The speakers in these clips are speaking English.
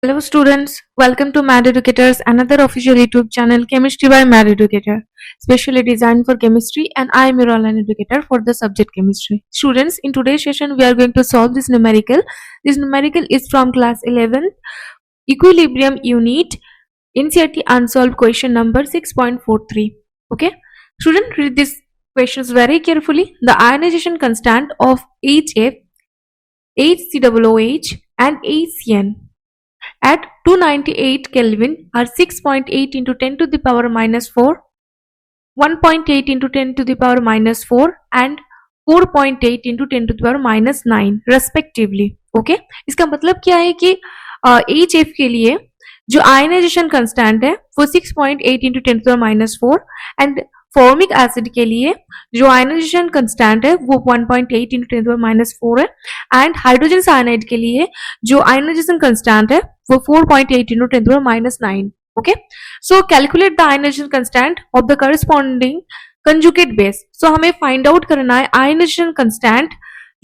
Hello students, welcome to Mad Educators, another official YouTube channel Chemistry by Mad Educator, specially designed for chemistry, and I am your online educator for the subject chemistry. Students, in today's session we are going to solve this numerical. This numerical is from class 11, equilibrium unit, NCERT unsolved question number 6.43. Okay, student, read these questions very carefully. The ionization constant of HF, HCOOH and HCN at 298 Kelvin are 6.8 into 10 to the power minus 4, 1.8 into 10 to the power minus 4 and 4.8 into 10 to the power minus 9 respectively. Okay इसका मतलब क्या है कि H F के लिए जो ionization constant है वो 6.8 into 10 to the minus 4 and formic acid के लिए जो आयनाइजेशन कंस्टेंट है वो 1.8 इंटू 10 टू द माइनस 4 है एंड हाइड्रोजन साइनाइड के लिए जो आयनाइजेशन कंस्टेंट है वो 4.8 into 10 to the minus 9. Okay, so calculate the ionization constant of the corresponding conjugate base. So हमें find out करना है ionization constant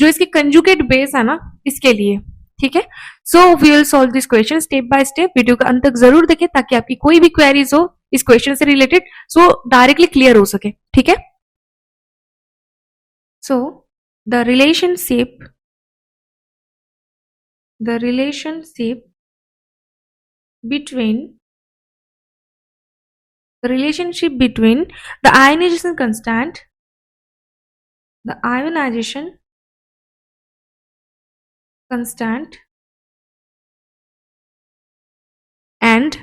जो इसके conjugate base है ना इसके लिए. ठीक है, so we will solve this question step by step. Video का अंत तक जरूर देखें ताकि आपकी कोई भी queries हो इस question से related so directly clear हो सके. ठीक है, so the relationship between the ionization constant and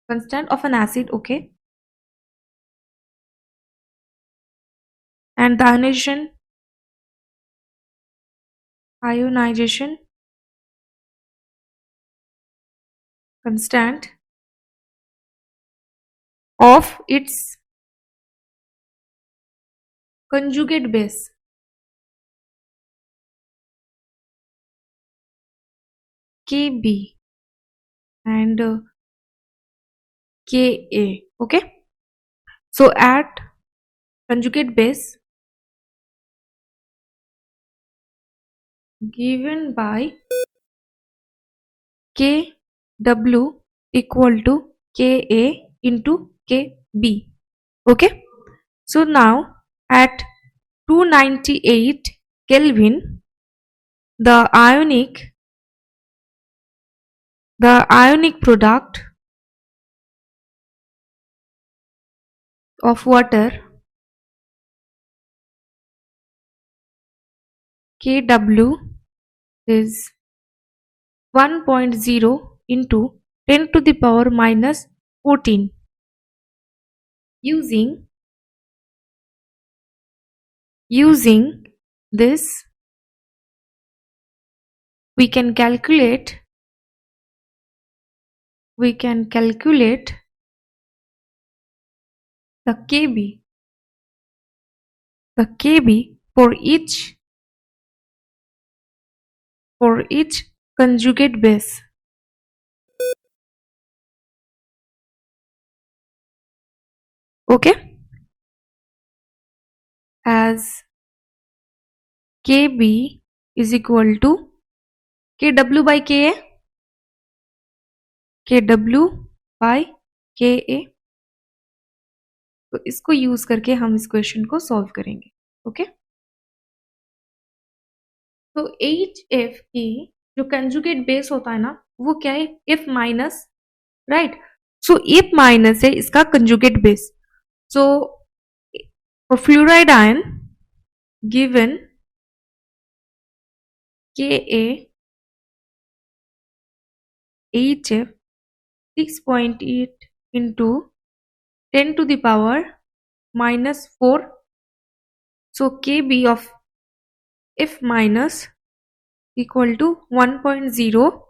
constant of an acid, okay, and the ionization constant of its conjugate base Kb and Ka. Okay, so at conjugate base given by Kw equal to Ka into Kb. Okay, so now at 298 Kelvin the ionic product of water Kw is 1.0 into 10 to the power minus 14. Using this we can calculate the Kb for each conjugate base. Okay, as Kb is equal to Kw by Ka, तो इसको use करके हम इस question को solve करेंगे. Okay, तो H F की जो कंजुगेट बेस होता है ना वो क्या है, if minus, right. So if minus है इसका conjugate base. So for fluoride ion given KaHF 6.8 into 10 to the power minus 4. So Kb of if minus equal to 1.0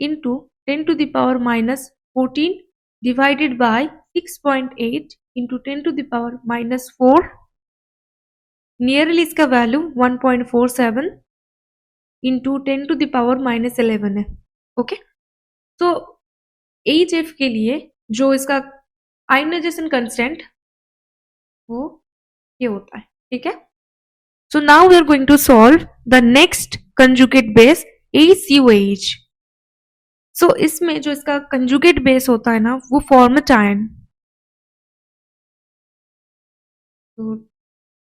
into 10 to the power minus 14 divided by 6.8 into 10 to the power minus 4. Nearly इसका value 1.47 into 10 to the power minus 11 है. Okay, तो HF के लिए जो इसका ionization constant वो ये होता है. ठीक है, so now we are going to solve the next conjugate base HCOH. सो इसमें जो इसका कंजुगेट बेस होता है ना वो formate ion,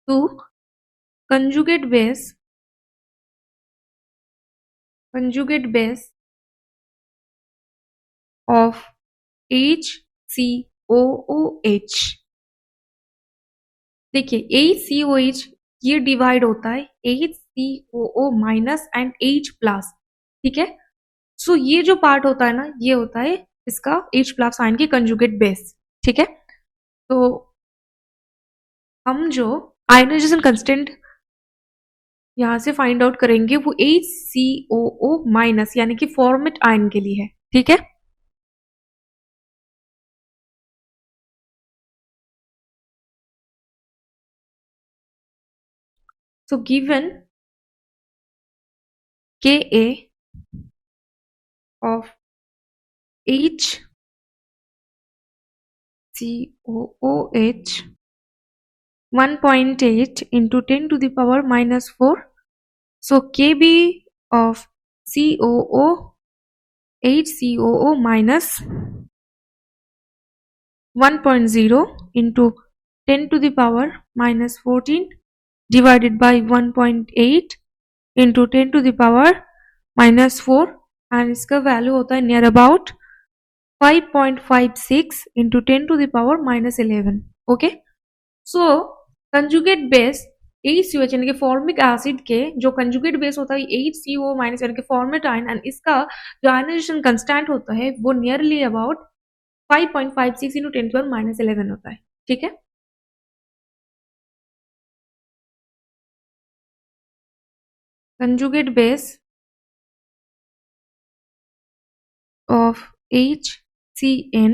to conjugate base of HCOOH। देखिए HCOH ये डिवाइड होता है HCOO minus and H plus, ठीक है। सो ये जो पार्ट होता है ना ये होता है इसका H प्लस आयन की कंजुगेट बेस, ठीक है। तो हम जो आयनाइजेशन कांस्टेंट यहां से फाइंड आउट करेंगे वो HCOO माइनस यानी कि फॉर्मेट आयन के लिए है, ठीक है। So given Ka of HCOOH 1.8 into 10 to the power minus 4. So Kb of COO HCOO minus 1.0 into 10 to the power minus 14 divided by 1.8 into 10 to the power minus 4 and इसका value होता है near about 5.56 into 10 to the power minus 11। Okay, so conjugate base HCOH यानी कि formic acid के जो conjugate base होता है HCO minus यानी कि फॉर्मेट आयन एंड इसका जो आयनाइजेशन कांस्टेंट होता है वो nearly about 5.56 into 10 to the power minus 11 होता है, ठीक है। conjugate base of HCN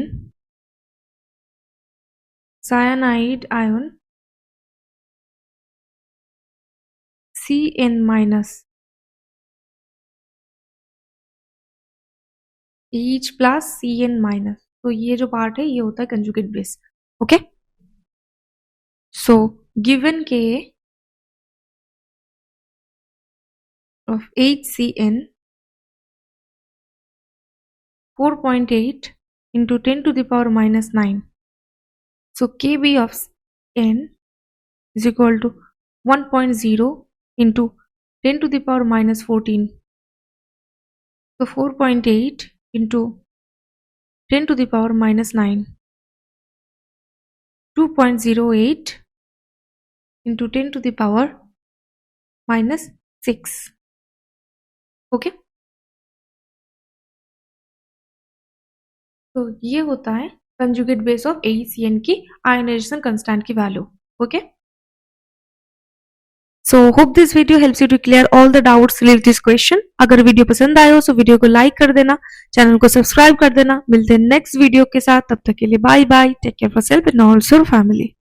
cyanide ion CN minus H plus CN minus, तो ये जो पार्ट है ये होता है conjugate base, okay. So given Ka of HCN 4.8 into 10 to the power minus 9. So Kb of N is equal to 1.0 into 10 to the power minus 14. So 4.8 into 10 to the power minus 9. 2.08 into 10 to the power minus 6. Okay, तो ये होता है conjugate base of ACN की ionization constant की value, okay. So hope this video helps you to clear all the doubts related this question. अगर video पसंद आए हो तो वीडियो को लाइक कर देना, चैनल को सब्सक्राइब कर देना। मिलते हैं नेक्स्ट वीडियो के साथ, तब तक के लिए bye bye, take care for self and also family.